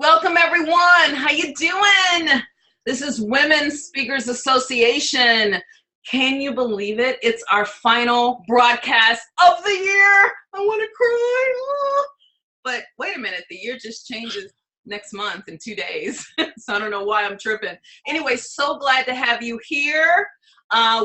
Welcome everyone. How you doing? This is Women Speakers Association. Can you believe it? It's our final broadcast of the year. I want to cry. Oh. But wait a minute, the year just changes next month in 2 days. So I don't know why I'm tripping. Anyway, so glad to have you here.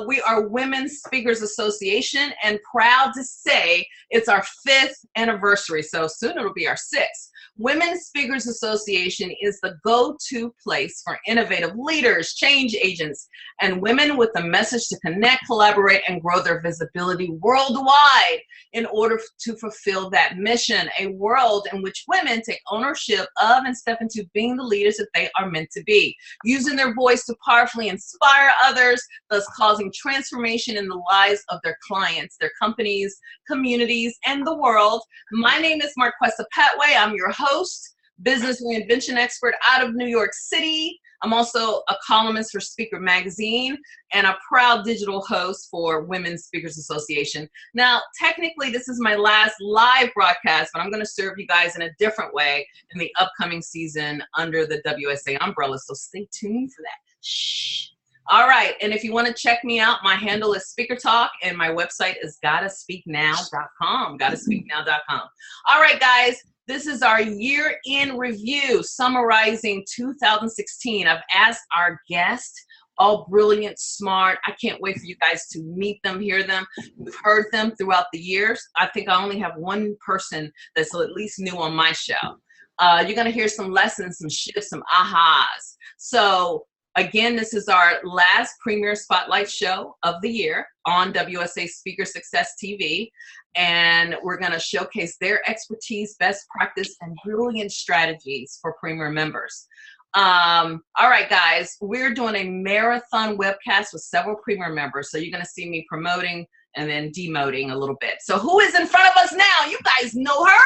We are Women Speakers Association and proud to say it's our 5th anniversary. So soon it'll be our 6th. Women Speakers Association is the go-to place for innovative leaders, change agents, and women with a message to connect, collaborate, and grow their visibility worldwide in order to fulfill that mission, a world in which women take ownership of and step into being the leaders that they are meant to be, using their voice to powerfully inspire others, thus causing transformation in the lives of their clients, their companies, communities, and the world. My name is Marquesa Pettway. I'm your host, business reinvention expert out of New York City. I'm also a columnist for Speaker Magazine and a proud digital host for Women Speakers Association. Now, technically, this is my last live broadcast, but I'm going to serve you guys in a different way in the upcoming season under the WSA umbrella, so stay tuned for that. Shh. All right, and if you want to check me out, my handle is Speaker Talk, and my website is gottaspeaknow.com, gottaspeaknow.com. All right, guys, this is our year in review, summarizing 2016. I've asked our guests, all brilliant, smart. I can't wait for you guys to meet them, hear them. You've heard them throughout the years. I think I only have one person that's at least new on my show. You're going to hear some lessons, some shifts, some ahas. So, again, this is our last premiere spotlight show of the year on WSA Speaker Success TV, and we're going to showcase their expertise, best practice, and brilliant strategies for premier members. All right, guys, we're doing a marathon webcast with several premier members, so you're going to see me promoting and then demoting a little bit. So who is in front of us now? You guys know her?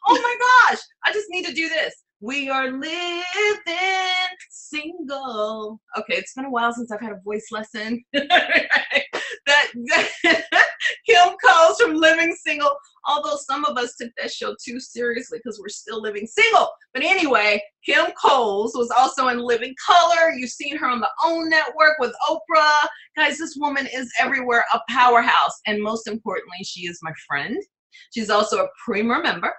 Oh my gosh, I just need to do this. We are living single. Okay, it's been a while since I've had a voice lesson. that Kim Coles from Living Single, although some of us took that show too seriously because we're still living single. But anyway, Kim Coles was also in Living Color. You've seen her on the OWN network with Oprah. Guys, this woman is everywhere, a powerhouse. And most importantly, she is my friend. She's also a premier member.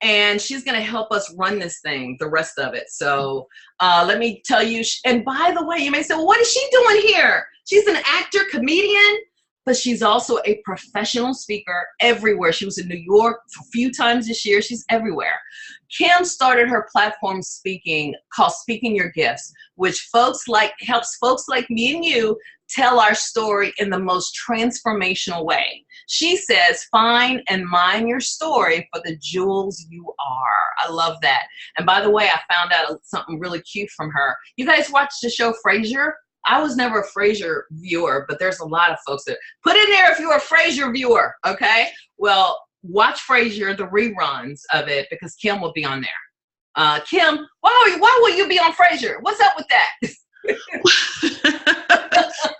And she's going to help us run this thing, the rest of it. So let me tell you, and by the way, you may say, well, what is she doing here? She's an actor, comedian, but she's also a professional speaker everywhere. She was in New York a few times this year. She's everywhere. Kim started her platform speaking called Speaking Your Gifts, which helps folks like me and you tell our story in the most transformational way. She says, find and mine your story for the jewels you are. I love that. And by the way, I found out something really cute from her. You guys watch the show Frasier? I was never a Frasier viewer, but there's a lot of folks that put in there if you're a Frasier viewer, okay? Well, watch Frasier, the reruns of it, because Kim will be on there. Kim, why will you be on Frasier? What's up with that?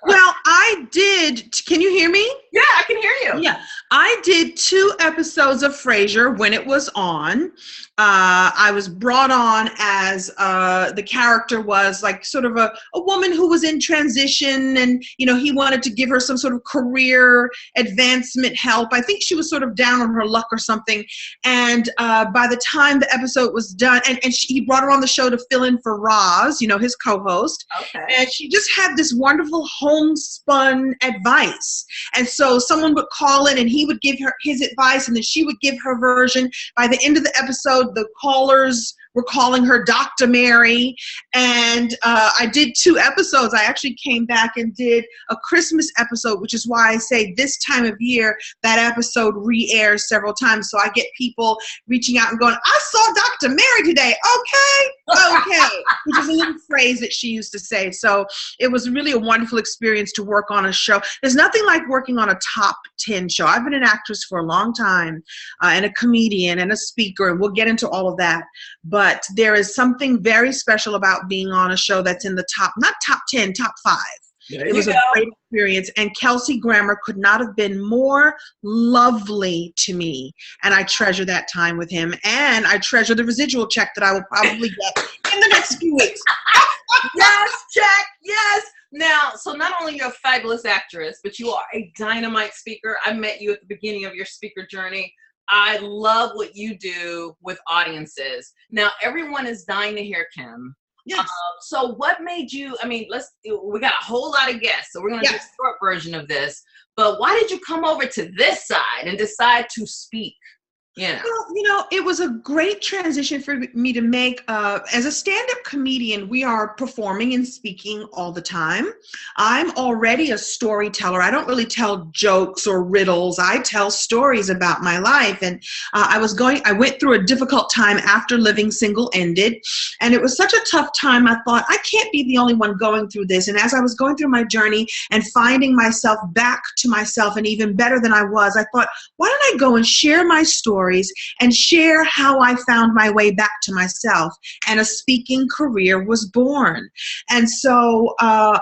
Well, I did. Can you hear me? Yeah, I can hear you. Yeah, I did 2 episodes of Frasier when it was on. I was brought on as the character was like sort of a woman who was in transition, and he wanted to give her some sort of career advancement help. I think she was sort of down on her luck or something. And by the time the episode was done, and he brought her on the show to fill in for Roz, his co-host. Okay. And she just had this wonderful homespun advice. And so someone would call in and he would give her his advice, and then she would give her version. By the end of the episode, the callers were calling her Dr. Mary. And I did 2 episodes. I actually came back and did a Christmas episode, which is why I say this time of year, that episode re-airs several times. So I get people reaching out and going, I saw Dr. Mary today. Okay, which is a little phrase that she used to say. So it was really a wonderful experience to work on a show. There's nothing like working on a top 10 show. I've been an actress for a long time and a comedian and a speaker, and we'll get into all of that. But there is something very special about being on a show that's in the top, not top 10, top 5. There It was you a go. great experience. And Kelsey Grammer could not have been more lovely to me. And I treasure that time with him. And I treasure the residual check that I will probably get in the next few weeks. Yes, check, yes. Now, so not only you're a fabulous actress, but you are a dynamite speaker. I met you at the beginning of your speaker journey. I love what you do with audiences. Now, everyone is dying to hear Kim. Yes. So what made you, I mean, we got a whole lot of guests, so we're going to do a short version of this, but why did you come over to this side and decide to speak? Yeah. Well, it was a great transition for me to make. As a stand-up comedian, we are performing and speaking all the time. I'm already a storyteller. I don't really tell jokes or riddles. I tell stories about my life. And I went through a difficult time after living single-ended. And it was such a tough time. I thought, I can't be the only one going through this. And as I was going through my journey and finding myself back to myself and even better than I was, I thought, why don't I go and share my stories and share how I found my way back to myself, and a speaking career was born. And so I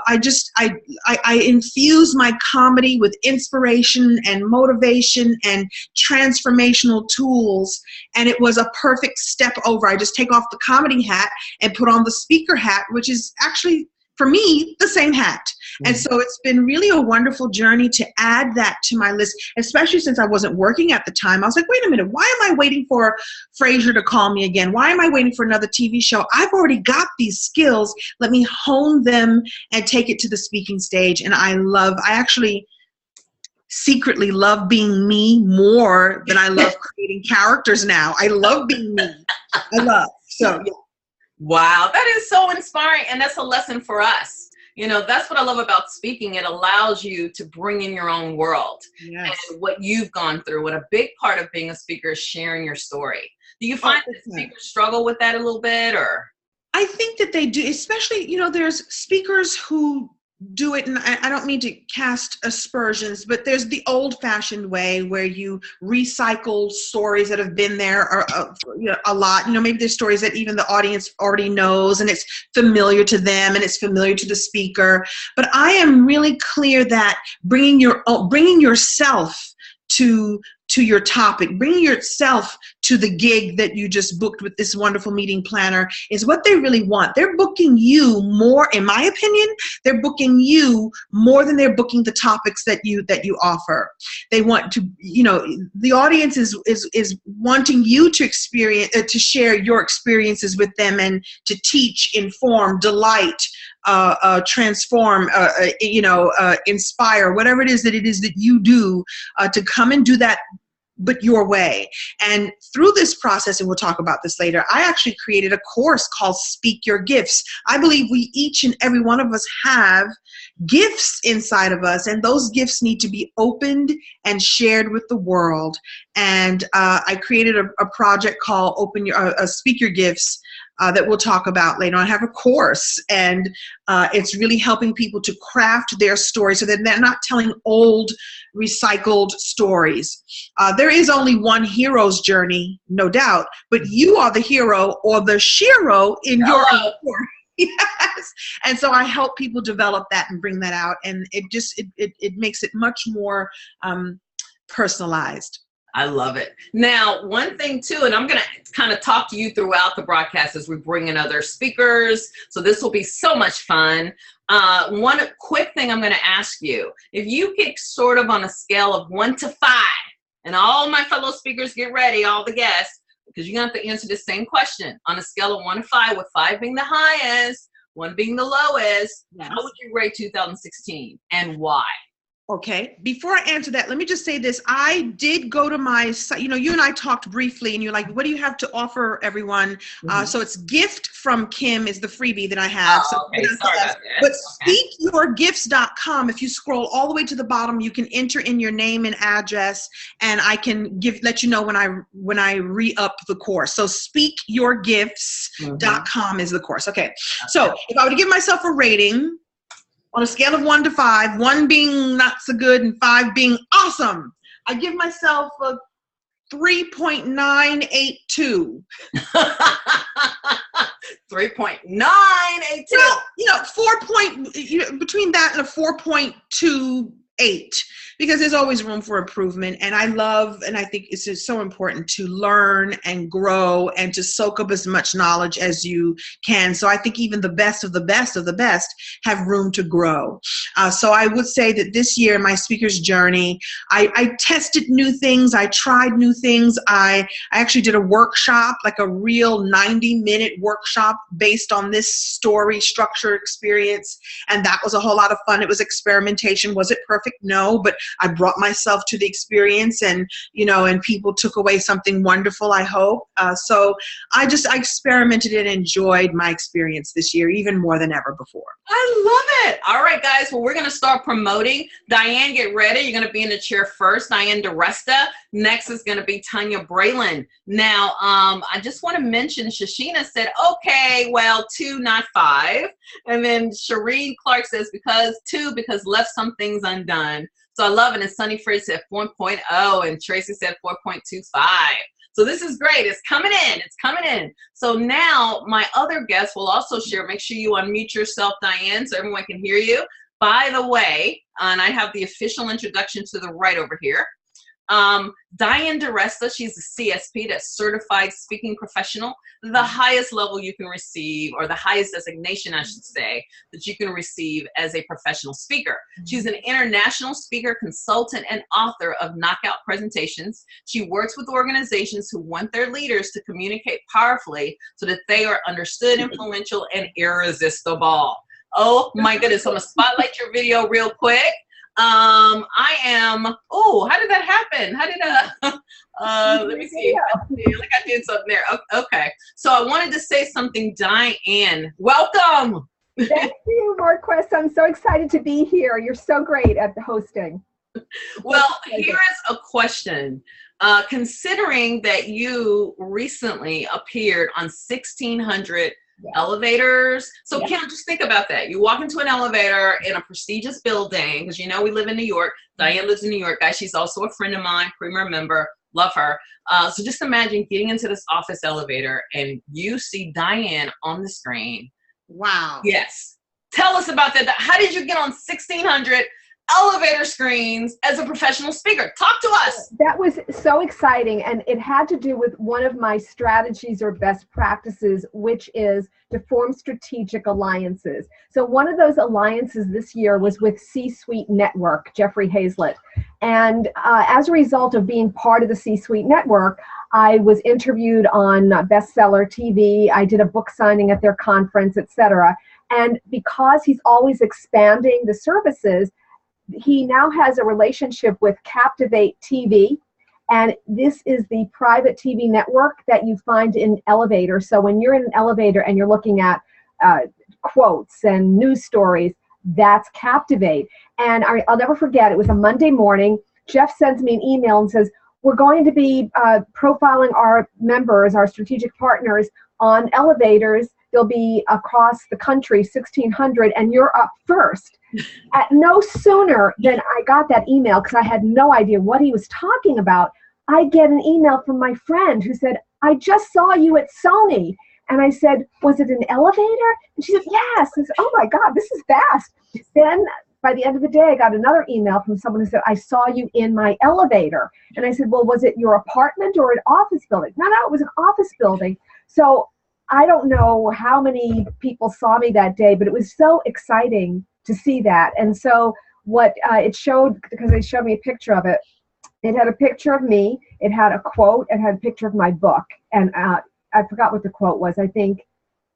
infuse my comedy with inspiration and motivation and transformational tools, and it was a perfect step over. I just take off the comedy hat and put on the speaker hat, which is actually, for me, the same hat. And so it's been really a wonderful journey to add that to my list, especially since I wasn't working at the time. I was like, wait a minute, why am I waiting for Frasier to call me again? Why am I waiting for another TV show? I've already got these skills. Let me hone them and take it to the speaking stage. And I actually secretly love being me more than I love creating characters now. I love being me. So, yeah. Wow, that is so inspiring, and that's a lesson for us. That's what I love about speaking. It allows you to bring in your own world. Yes. And what you've gone through. What a big part of being a speaker is sharing your story. Do you find that speakers struggle with that a little bit, or? I think that they do, especially, there's speakers who do it, and I don't mean to cast aspersions, but there's the old-fashioned way where you recycle stories that have been there a lot. Maybe there's stories that even the audience already knows, and it's familiar to them, and it's familiar to the speaker. But I am really clear that bringing yourself to your topic, bringing yourself to the gig that you just booked with this wonderful meeting planner is what they really want. They're booking you more, in my opinion, they're booking you more than they're booking the topics that you offer. They want to, the audience is wanting you to experience, to share your experiences with them, and to teach, inform, delight, transform, inspire, whatever it is that you do, to come and do that, but your way. And through this process, and we'll talk about this later, I actually created a course called Speak Your Gifts. I believe we each and every one of us have gifts inside of us, and those gifts need to be opened and shared with the world. And I created a project called Speak Your Gifts, that we'll talk about later on. I have a course, and it's really helping people to craft their story so that they're not telling old, recycled stories. There is only one hero's journey, no doubt, but you are the hero or the shero in your own story. Yes. And so I help people develop that and bring that out, and it makes it much more personalized. I love it. Now, one thing too, and I'm going to kind of talk to you throughout the broadcast as we bring in other speakers. So this will be so much fun. One quick thing I'm going to ask you, if you could sort of on a scale of 1 to 5, and all my fellow speakers get ready, all the guests, because you're going to have to answer the same question on a scale of 1 to 5, with 5 being the highest, 1 being the lowest. Yes. How would you rate 2016 and why? Okay, before I answer that, let me just say this. I did go to my site. You and I talked briefly, and you're like, what do you have to offer everyone? So it's Gift from Kim is the freebie that I have. Okay, sorry about that. But speakyourgifts.com, if you scroll all the way to the bottom, you can enter in your name and address, and I can let you know when I re-up the course. So speakyourgifts.com is the course. Okay, so if I were to give myself a rating, on a scale of 1 to 5, 1 being not so good and 5 being awesome, I give myself a 3.982. 3.982. Well, 4.9 between that and a 4.28, because there's always room for improvement. And I think it's just so important to learn and grow and to soak up as much knowledge as you can. So I think even the best of the best of the best have room to grow. So I would say that this year, my speaker's journey, I tested new things. I tried new things. I actually did a workshop, like a real 90-minute workshop based on this story structure experience. And that was a whole lot of fun. It was experimentation. Was it perfect? No, but I brought myself to the experience, and people took away something wonderful, I hope. So I experimented and enjoyed my experience this year even more than ever before. I love it. All right, guys. Well, we're going to start promoting. Diane, get ready. You're going to be in the chair first. Diane DiResta. Next is going to be Tanya Braylon. Now, I just want to mention Shashina said, okay, well, 2, not 5. And then Shireen Clark says, because left some things undone. So I love it. And Sunny Fritz said 4.0, and Tracy said 4.25. So this is great. It's coming in. It's coming in. So now my other guests will also share. Make sure you unmute yourself, Diane, so everyone can hear you. By the way, and I have the official introduction to the right over here. Diane DiResta, she's a CSP, that's Certified Speaking Professional, the highest level you can receive, or the highest designation, I should say, that you can receive as a professional speaker. She's an international speaker, consultant, and author of Knockout Presentations. She works with organizations who want their leaders to communicate powerfully so that they are understood, influential, and irresistible. Oh my goodness, I'm gonna spotlight your video real quick. How did that happen? Let me see. Like I did something there. Okay. So I wanted to say something, Diane. Welcome. Thank you, Marquesa. I'm so excited to be here. You're so great at the hosting. Well, here is a question. Considering that you recently appeared on 1600 elevators. So Kim, just think about that. You walk into an elevator in a prestigious building, because we live in New York. Diane lives in New York, guys. She's also a friend of mine, premier member. Love her. So just imagine getting into this office elevator and you see Diane on the screen. Wow. Yes. Tell us about that. How did you get on 1600 elevator screens as a professional speaker? Talk to us. That was so exciting, and it had to do with one of my strategies or best practices, which is to form strategic alliances. So one of those alliances this year was with C-Suite Network, Jeffrey Hazlett. And as a result of being part of the C-Suite Network, I was interviewed on Bestseller TV. I did a book signing at their conference, etc. And because he's always expanding the services, he now has a relationship with Captivate TV, and this is the private TV network that you find in elevators. So when you're in an elevator and you're looking at quotes and news stories, that's Captivate. And I'll never forget, it was a Monday morning. Jeff sends me an email and says, we're going to be profiling our members, our strategic partners, on elevators. They'll be across the country, 1600, and you're up first. At no sooner than I got that email, because I had no idea what he was talking about, I get an email from my friend who said, I just saw you at Sony. And I said, was it an elevator? And she said, yes. I said, oh my God, this is fast. Then by the end of the day, I got another email from someone who said, I saw you in my elevator. And I said, well, was it your apartment or an office building? No, it was an office building. So I don't know how many people saw me that day, but it was so exciting to see that. And so what it showed, because they showed me a picture of it, it had a picture of me, it had a quote, it had a picture of my book. And I forgot what the quote was. I think,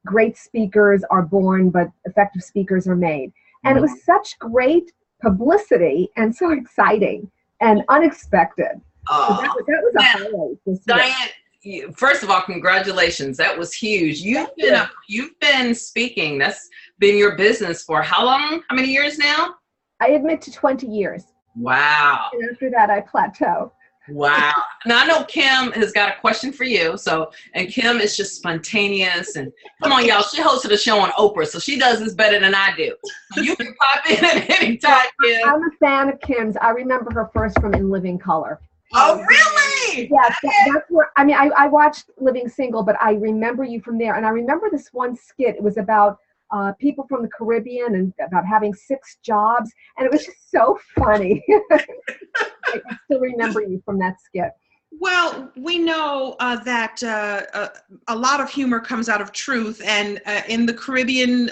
great speakers are born, but effective speakers are made. And it was such great publicity and so exciting and unexpected. So that was a highlight this year. Diane, first of all, congratulations. That was huge. You've been speaking. That's been your business for how long? How many years now? I admit to 20 years. Wow. And after that, I plateau. Wow. Now I know Kim has got a question for you. And Kim is just spontaneous, and come on, y'all. She hosted a show on Oprah, so she does this better than I do. So you can pop in at any time, Kim. I'm a fan of Kim's. I remember her first from In Living Color. Oh, really? Yes, that's where, I watched Living Single, but I remember you from there. And I remember this one skit. It was about people from the Caribbean and about having 6 jobs. And it was just so funny. I still remember you from that skit. Well, we know that a lot of humor comes out of truth, and in the Caribbean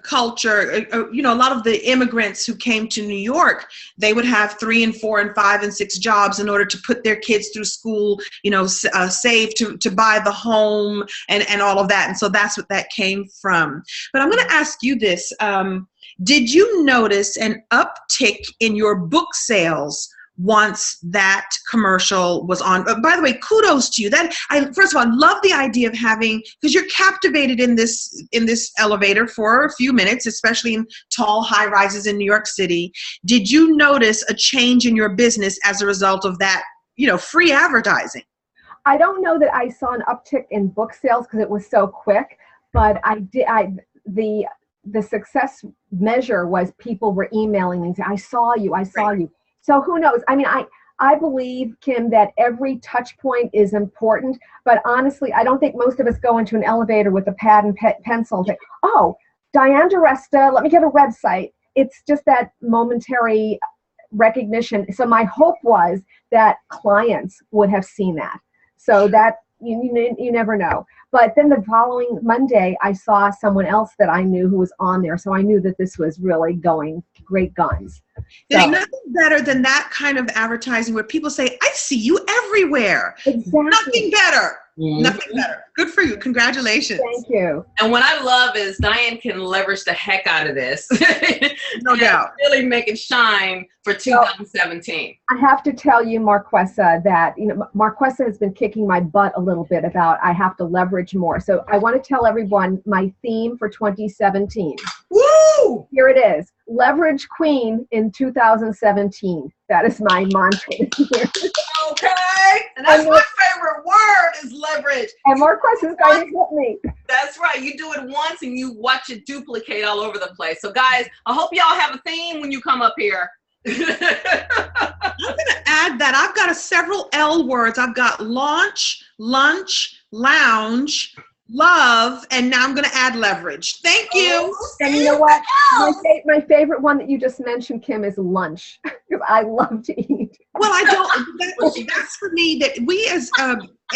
culture, you know, a lot of the immigrants who came to New York, they would have 3 and 4 and 5 and 6 jobs in order to put their kids through school, you know, save to buy the home and all of that. And so that's what that came from. But I'm going to ask you this. Did you notice an uptick in your book sales once that commercial was on? By the way, kudos to you. First of all, I love the idea of having, because you're captivated in this elevator for a few minutes, especially in tall high rises in New York City. Did you notice a change in your business as a result of that, you know, free advertising? I don't know that I saw an uptick in book sales because it was so quick, but the success measure was people were emailing me and saying, I saw you. So who knows? I mean, I believe, Kim, that every touch point is important, but honestly, I don't think most of us go into an elevator with a pad and pencil and say, oh, Diane DiResta, let me get a website. It's just that momentary recognition. So my hope was that clients would have seen that. So that you never know. But then the following Monday, I saw someone else that I knew who was on there. So I knew that this was really going great guns. There's nothing better than that kind of advertising where people say, I see you everywhere. Exactly. Nothing better. Mm-hmm. Nothing better. Good for you. Congratulations. Thank you. And what I love is Diane can leverage the heck out of this. No doubt. Really make it shine for 2017. I have to tell you, Marquesa, that Marquesa has been kicking my butt a little bit about I have to leverage more. So I want to tell everyone my theme for 2017. Woo! Here it is. Leverage Queen in 2017. That is my mantra this year. Okay. And that's my favorite word is leverage. And Marquesa is going to hit me. That's right. You do it once and you watch it duplicate all over the place. So guys, I hope y'all have a theme when you come up here. I'm going to add that I've got several L words. I've got launch, lunch, lounge, love, and now I'm going to add leverage. Thank you. And you know what? My favorite one that you just mentioned, Kim, is lunch, because I love to eat. Well, I don't. That's for me, that we as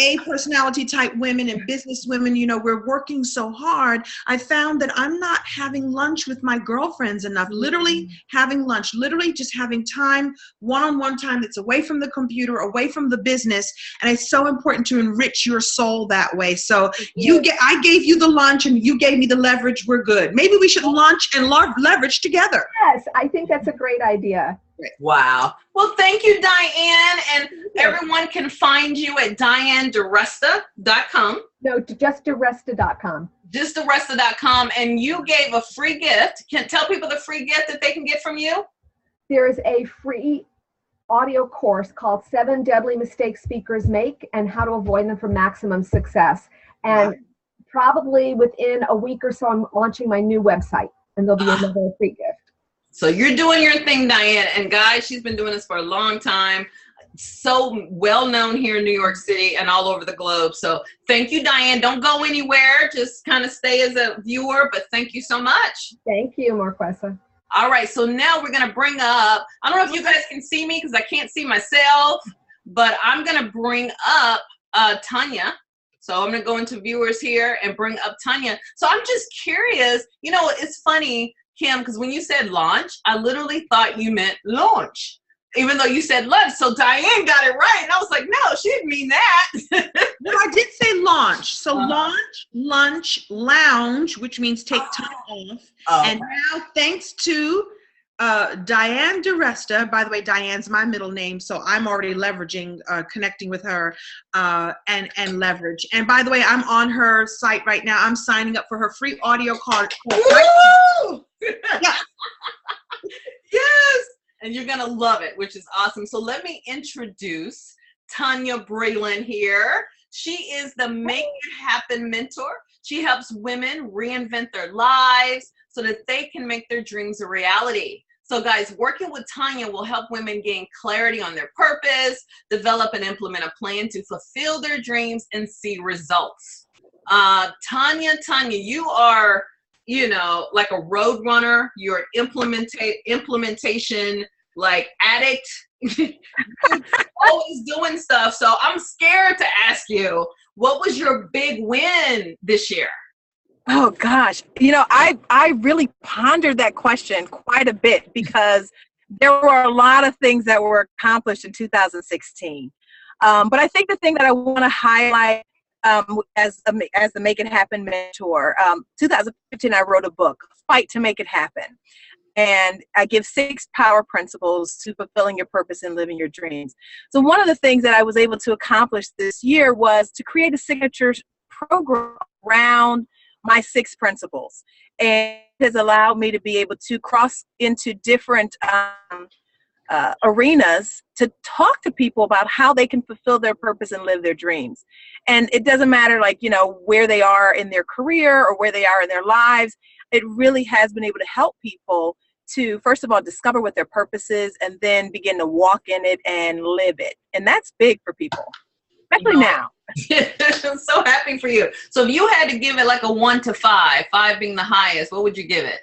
A personality type women and business women, you know, we're working so hard. I found that I'm not having lunch with my girlfriends enough. Literally having lunch, literally just having time, one-on-one time that's away from the computer, away from the business. And it's so important to enrich your soul that way. So I gave you the lunch and you gave me the leverage. We're good. Maybe we should launch and leverage together. Yes, I think that's a great idea. Wow. Well, thank you, Diane. And everyone can find you at DianeDiResta.com. No, just DiResta.com. Just DiResta.com. And you gave a free gift. Can tell people the free gift that they can get from you? There is a free audio course called 7 Deadly Mistakes Speakers Make and How to Avoid Them for Maximum Success. And probably within a week or so, I'm launching my new website. And there'll be another free gift. So you're doing your thing, Diane. And guys, she's been doing this for a long time. So well known here in New York City and all over the globe. So thank you, Diane. Don't go anywhere. Just kind of stay as a viewer. But thank you so much. Thank you, Marquesa. All right. So now we're going to bring up, I don't know if you guys can see me because I can't see myself, but I'm going to bring up Tanya. So I'm going to go into viewers here and bring up Tanya. So I'm just curious, you know, it's funny, Kim, because when you said launch, I literally thought you meant launch, even though you said lunch. So Diane got it right. And I was like, no, she didn't mean that. No, I did say launch. So launch, lunch, lounge, which means take time off. And now thanks to Diane DiResta, by the way, Diane's my middle name, so I'm already leveraging, connecting with her and leverage. And by the way, I'm on her site right now. I'm signing up for her free audio card. Woo! Yes. Yes. And you're going to love it, which is awesome. So let me introduce Tanya Breland here. She is the Make It Happen mentor. She helps women reinvent their lives so that they can make their dreams a reality. So guys, working with Tanya will help women gain clarity on their purpose, develop and implement a plan to fulfill their dreams and see results. Tanya, you are you know, like a road runner. You're an implementation like addict. Always doing stuff. So I'm scared to ask you, what was your big win this year? Oh gosh, you know, I really pondered that question quite a bit because there were a lot of things that were accomplished in 2016. But I think the thing that I want to highlight as the Make It Happen mentor, 2015 I wrote a book, Fight to Make It Happen. And I give 6 power principles to fulfilling your purpose and living your dreams. So one of the things that I was able to accomplish this year was to create a signature program around my 6 principles. And it has allowed me to be able to cross into different arenas to talk to people about how they can fulfill their purpose and live their dreams. And it doesn't matter, like, you know, where they are in their career or where they are in their lives. It really has been able to help people to, first of all, discover what their purpose is and then begin to walk in it and live it. And that's big for people, especially now. I'm so happy for you. So if you had to give it like a 1 to 5, 5 being the highest, what would you give it?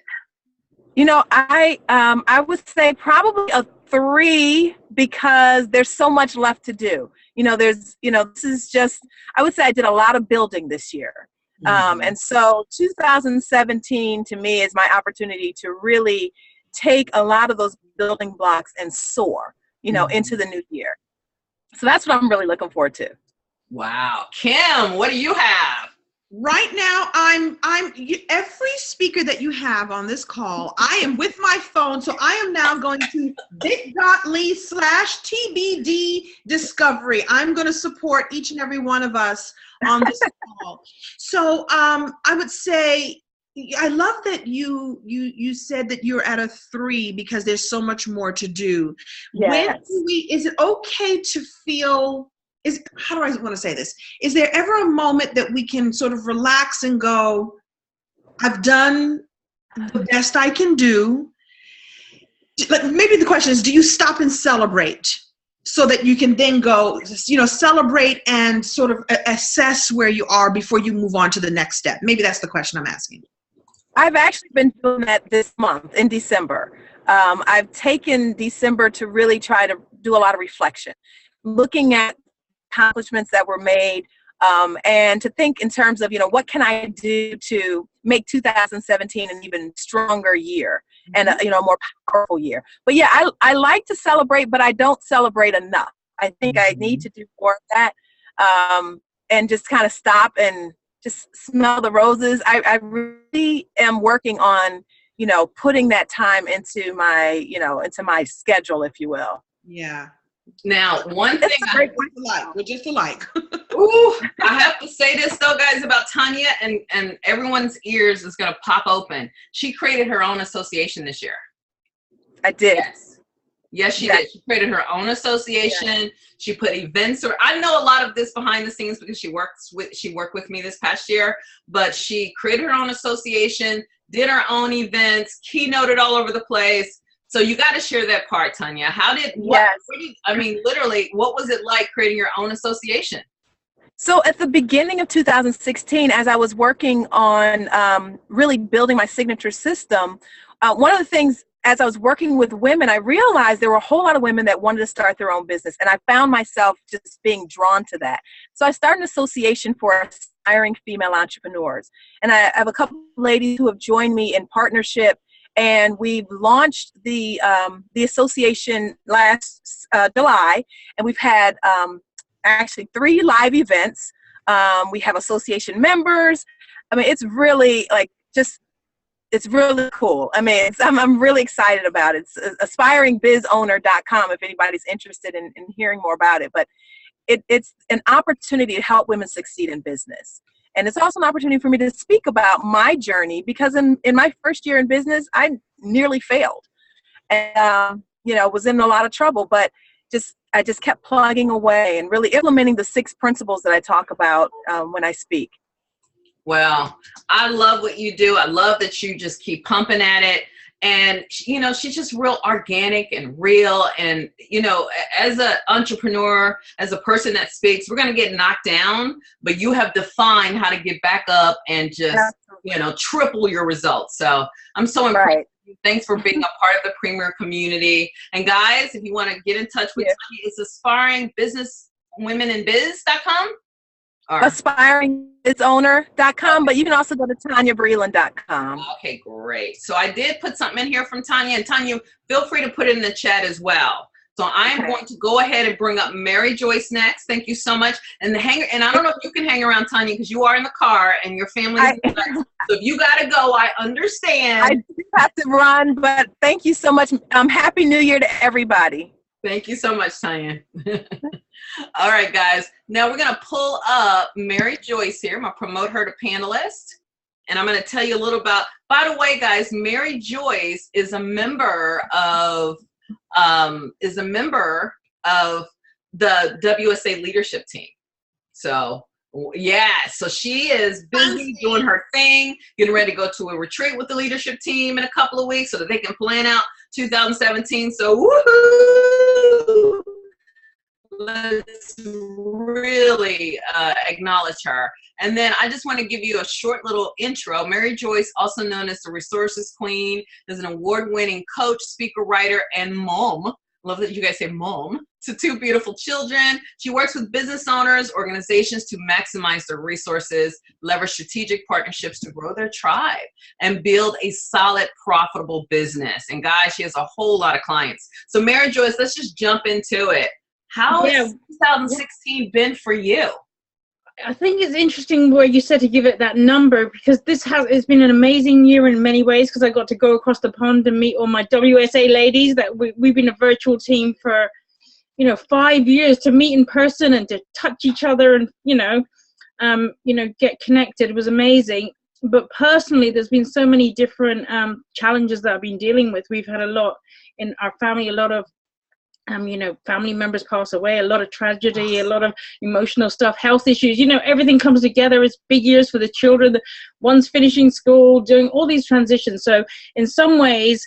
You know, I would say probably a 3 because there's so much left to do. You know, this is just, I would say I did a lot of building this year. And so 2017 to me is my opportunity to really take a lot of those building blocks and soar, you know, into the new year. So that's what I'm really looking forward to. Wow. Kim, what do you have? Right now, every speaker that you have on this call, I am with my phone, so I am now going to bit.ly/TBD discovery. I'm going to support each and every one of us on this call. So I would say, I love that you said that you're at a 3 because there's so much more to do. Yes. Is it okay to feel, how do I want to say this? Is there ever a moment that we can sort of relax and go, I've done the best I can do? Like, maybe the question is, do you stop and celebrate so that you can then go, you know, celebrate and sort of assess where you are before you move on to the next step? Maybe that's the question I'm asking. I've actually been doing that this month in December. I've taken December to really try to do a lot of reflection, looking at accomplishments that were made, and to think in terms of, you know, what can I do to make 2017 an even stronger year and a, you know, a more powerful year. But yeah, I like to celebrate, but I don't celebrate enough. I think I need to do more of that, and just kind of stop and just smell the roses. I really am working on, you know, putting that time into my, you know, into my schedule, if you will. Yeah. Now, one thing we're just alike. Ooh, I have to say this though, guys, about Tanya, and everyone's ears is going to pop open. She created her own association this year. I did. Yes, she did. She created her own association. Yeah. She put events. I know a lot of this behind the scenes because she worked with me this past year. But she created her own association, did her own events, keynoted all over the place. So you got to share that part, Tanya. Literally, what was it like creating your own association? So at the beginning of 2016, as I was working on really building my signature system, one of the things, as I was working with women, I realized there were a whole lot of women that wanted to start their own business. And I found myself just being drawn to that. So I started an association for aspiring female entrepreneurs. And I have a couple of ladies who have joined me in partnership. And we've launched the association last July. And we've had actually 3 live events. We have association members. I mean, it's really it's really cool. I mean, I'm really excited about it. It's aspiringbizowner.com if anybody's interested in hearing more about it. But it's an opportunity to help women succeed in business. And it's also an opportunity for me to speak about my journey because in my first year in business, I nearly failed and, was in a lot of trouble, but I just kept plugging away and really implementing the 6 principles that I talk about when I speak. Well, I love what you do. I love that you just keep pumping at it. And, she's just real organic and real. And, as an entrepreneur, as a person that speaks, we're going to get knocked down, but you have defined how to get back up and just you know, triple your results. So I'm so impressed. Right. Thanks for being a part of the Premier community. And guys, if you want to get in touch with Tanya, it's aspiringbusinesswomeninbiz.com. aspiringbizowner.com, but you can also go to TanyaBreland.com. Okay, great. So I did put something in here from Tanya, and Tanya, feel free to put it in the chat as well. So I'm going to go ahead and bring up Mary Joyce next. Thank you so much. And and I don't know if you can hang around, Tanya, because you are in the car and your family. So if you got to go, I understand. I do have to run, but thank you so much. Happy New Year to everybody. Thank you so much, Tanya. All right, guys. Now we're going to pull up Mary Joyce here. I'm going to promote her to panelist. And I'm going to tell you a little about, by the way, guys, Mary Joyce is a member of the WSA leadership team. So yeah, so she is busy doing her thing, getting ready to go to a retreat with the leadership team in a couple of weeks so that they can plan out 2017. So woohoo! Let's really acknowledge her. And then I just want to give you a short little intro. Mary Joyce, also known as the Resources Queen, is an award-winning coach, speaker, writer, and mom. Love that you guys say mom to two beautiful children. She works with business owners, organizations to maximize their resources, leverage strategic partnerships to grow their tribe, and build a solid, profitable business. And guys, she has a whole lot of clients. So Mary Joyce, let's just jump into it. How has 2016 been for you? I think it's interesting where you said to give it that number, because it's been an amazing year in many ways, because I got to go across the pond and meet all my WSA ladies that we've been a virtual team for, 5 years, to meet in person and to touch each other and, get connected. It was amazing. But personally, there's been so many different challenges that I've been dealing with. We've had a lot in our family, a lot of family members pass away, a lot of tragedy, a lot of emotional stuff, health issues, everything comes together. It's big years for the children. One's finishing school, doing all these transitions. So in some ways,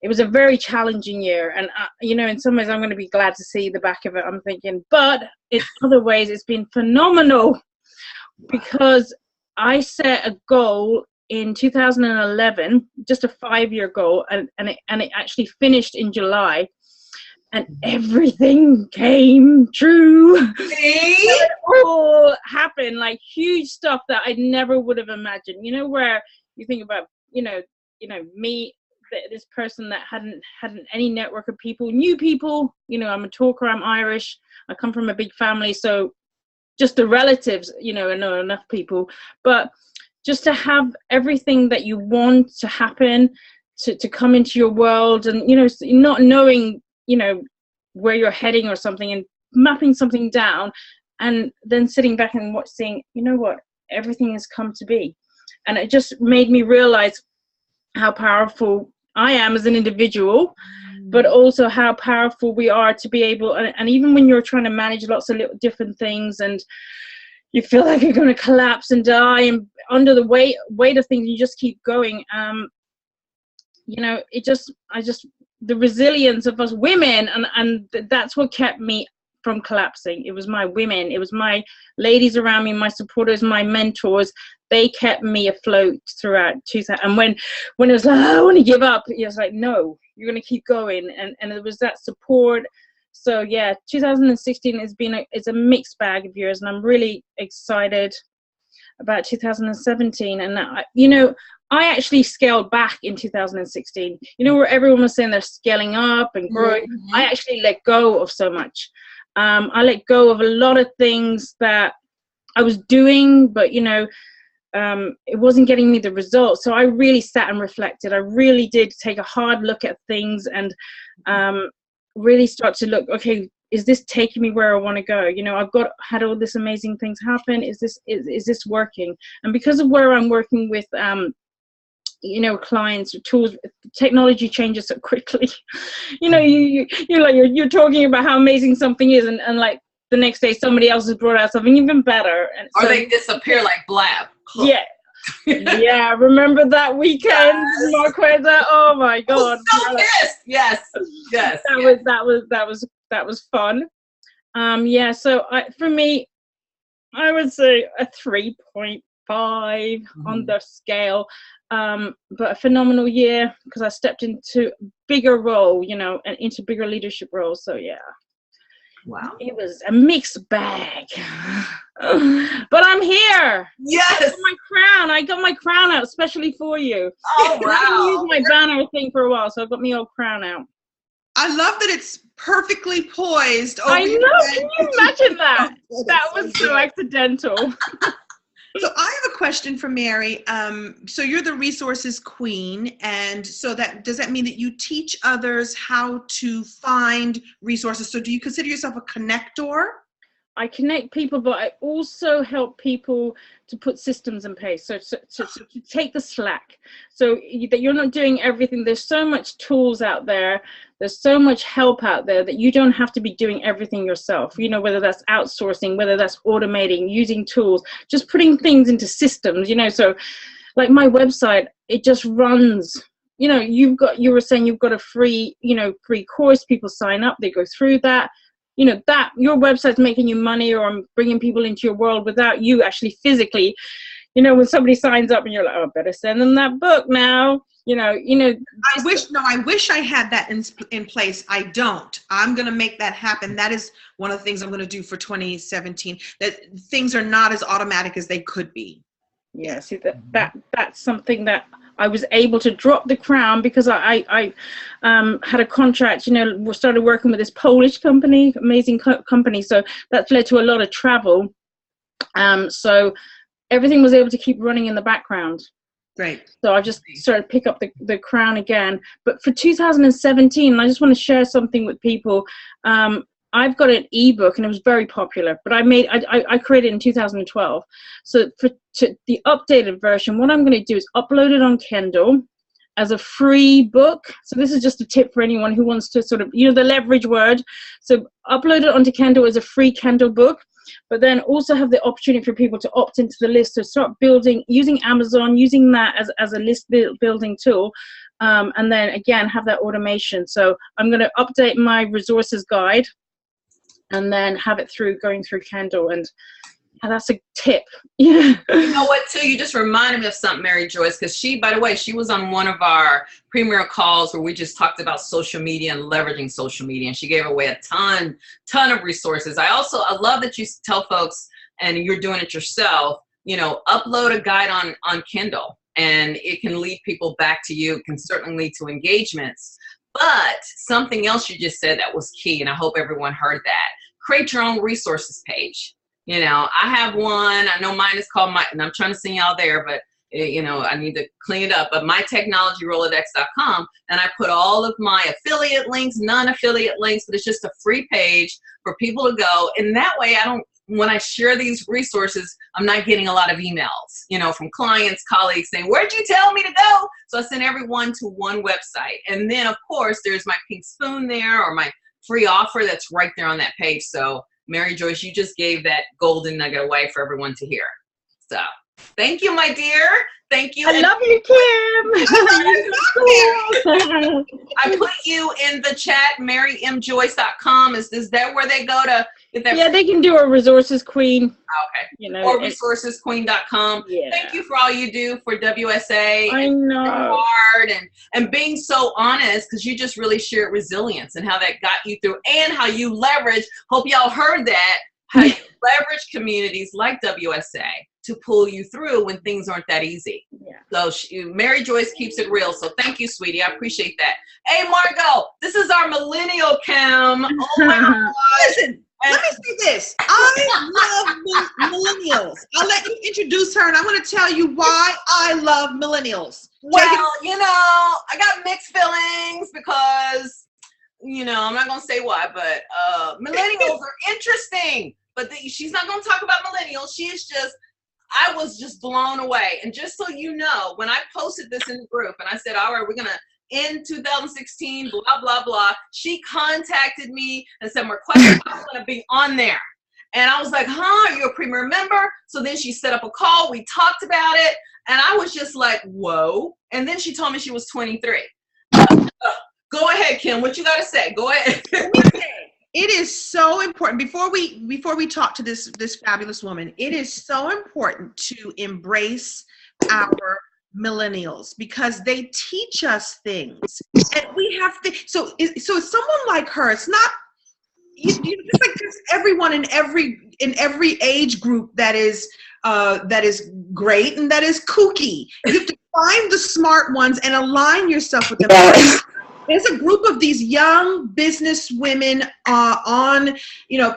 it was a very challenging year. And, in some ways, I'm going to be glad to see the back of it, I'm thinking. But in other ways, it's been phenomenal, because I set a goal in 2011, just a 5-year goal, and it actually finished in July. And everything came true. It all happened, like huge stuff that I never would have imagined. Where you think about, me, this person that hadn't any network of people, new people. I'm a talker. I'm Irish. I come from a big family, so just the relatives, I know enough people. But just to have everything that you want to happen, to come into your world, and not knowing, where you're heading or something, and mapping something down, and then sitting back and saying, what, everything has come to be. And it just made me realize how powerful I am as an individual, but also how powerful we are to be able, and even when you're trying to manage lots of little different things, and you feel like you're going to collapse and die, and under the weight of things, you just keep going. The resilience of us women, and that's what kept me from collapsing. It was my women, it was my ladies around me, my supporters, my mentors. They kept me afloat throughout 2000. And when it was like, I want to give up, it was like, no, you're going to keep going. And it was that support. So yeah, 2016 it's a mixed bag of years, and I'm really excited about 2017. And I actually scaled back in 2016. Where everyone was saying they're scaling up and growing. Mm-hmm. I actually let go of so much. I let go of a lot of things that I was doing, but it wasn't getting me the results. So I really sat and reflected. I really did take a hard look at things, and really start to look, okay, is this taking me where I want to go? I've had all this amazing things happen. Is this working? And because of where I'm working with clients, tools, technology changes so quickly. You're talking about how amazing something is, and like the next day somebody else has brought out something even better, and or they disappear like blab. Yeah, remember that weekend, Marquesa? Oh my God! So pissed. Yes. That was fun. So for me, I would say a 3.5. on the scale. But a phenomenal year because I stepped into a bigger role, you know, and into bigger leadership roles. So yeah. Wow. It was a mixed bag. But I'm here. Yes. I got my crown out especially for you. Oh, wow. I haven't used my banner thing for a while, so I've got my old crown out. I love that it's perfectly poised. I know. Can you imagine that? That was so accidental. So I have a question for Mary. So you're the resources queen, and so does that mean that you teach others how to find resources? So do you consider yourself a connector? I connect people, but I also help people to put systems in place. So to take the slack, so that you're not doing everything. There's so much tools out there. There's so much help out there that you don't have to be doing everything yourself. You know, whether that's outsourcing, whether that's automating, using tools, just putting things into systems, you know. So like my website, it just runs. You know, you were saying you've got a free course. People sign up, they go through that. You know, that your website's making you money or bringing people into your world without you actually physically, you know, when somebody signs up and you're like, oh, I better send them that book now. You know. I wish I had that in place. I don't. I'm going to make that happen. That is one of the things I'm going to do for 2017, that things are not as automatic as they could be. Yeah, see, that's something that I was able to drop the crown because I had a contract, you know, we started working with this Polish company, amazing company. So that led to a lot of travel. So everything was able to keep running in the background. Right. So I just started to pick up the crown again. But for 2017, I just want to share something with people. I've got an ebook and it was very popular, but I created it in 2012. So for the updated version, what I'm going to do is upload it on Kindle as a free book. So this is just a tip for anyone who wants to sort of, you know, the leverage word. So upload it onto Kindle as a free Kindle book, but then also have the opportunity for people to opt into the list to start building, using Amazon, using that as a list building tool. And then again, have that automation. So I'm going to update my resources guide and then have it going through Kindle, and that's a tip. Yeah. You know what, too? You just reminded me of something, Mary Joyce, because by the way, she was on one of our premier calls where we just talked about social media and leveraging social media, and she gave away a ton of resources. I love that you tell folks, and you're doing it yourself, you know, upload a guide on Kindle, and it can lead people back to you. It can certainly lead to engagements. But something else you just said that was key, and I hope everyone heard that. Create your own resources page. You know, I have one. I know mine is called and I'm trying to send y'all there, but you know, I need to clean it up. But mytechnologyrolodex.com, and I put all of my affiliate links, non-affiliate links, but it's just a free page for people to go. And that way, when I share these resources, I'm not getting a lot of emails, you know, from clients, colleagues saying, where'd you tell me to go? So I send everyone to one website. And then, of course, there's my pink spoon there, or my free offer that's right there on that page. So Mary Joyce, you just gave that golden nugget away for everyone to hear. So thank you, my dear. Thank you. I love you, Kim. I put you in the chat, marymjoyce.com. Is that where they go to get that? Yeah, they can do a resources queen. Okay. You know, or resourcesqueen.com. Yeah. Thank you for all you do for WSA. I know. Hard and being so honest, because you just really shared resilience and how that got you through, and how you leverage. Hope y'all heard that. How you leverage communities like WSA to pull you through when things aren't that easy. Yeah. So Mary Joyce keeps it real. So thank you, sweetie. I appreciate that. Hey, Margot, this is our millennial Kim. Oh my God. Listen, let me say this. I love millennials. I'll let you introduce her, and I'm going to tell you why I love millennials. Well, you know, I got mixed feelings because, you know, I'm not going to say why, but millennials are interesting. But she's not going to talk about millennials. I was just blown away. And just so you know, when I posted this in the group and I said, all right, we're going to end 2016, blah, blah, blah, she contacted me and said, Marquesa, I'm going to be on there. And I was like, huh, are you a premier member? So then she set up a call. We talked about it. And I was just like, whoa. And then she told me she was 23. Go ahead, Kim. What you got to say? Go ahead. It is so important. Before we talk to this fabulous woman, it is so important to embrace our millennials because they teach us things, and we have to. So someone like her, it's not just like there's everyone in every age group that is great and that is kooky. You have to find the smart ones and align yourself with them. There's a group of these young business women on,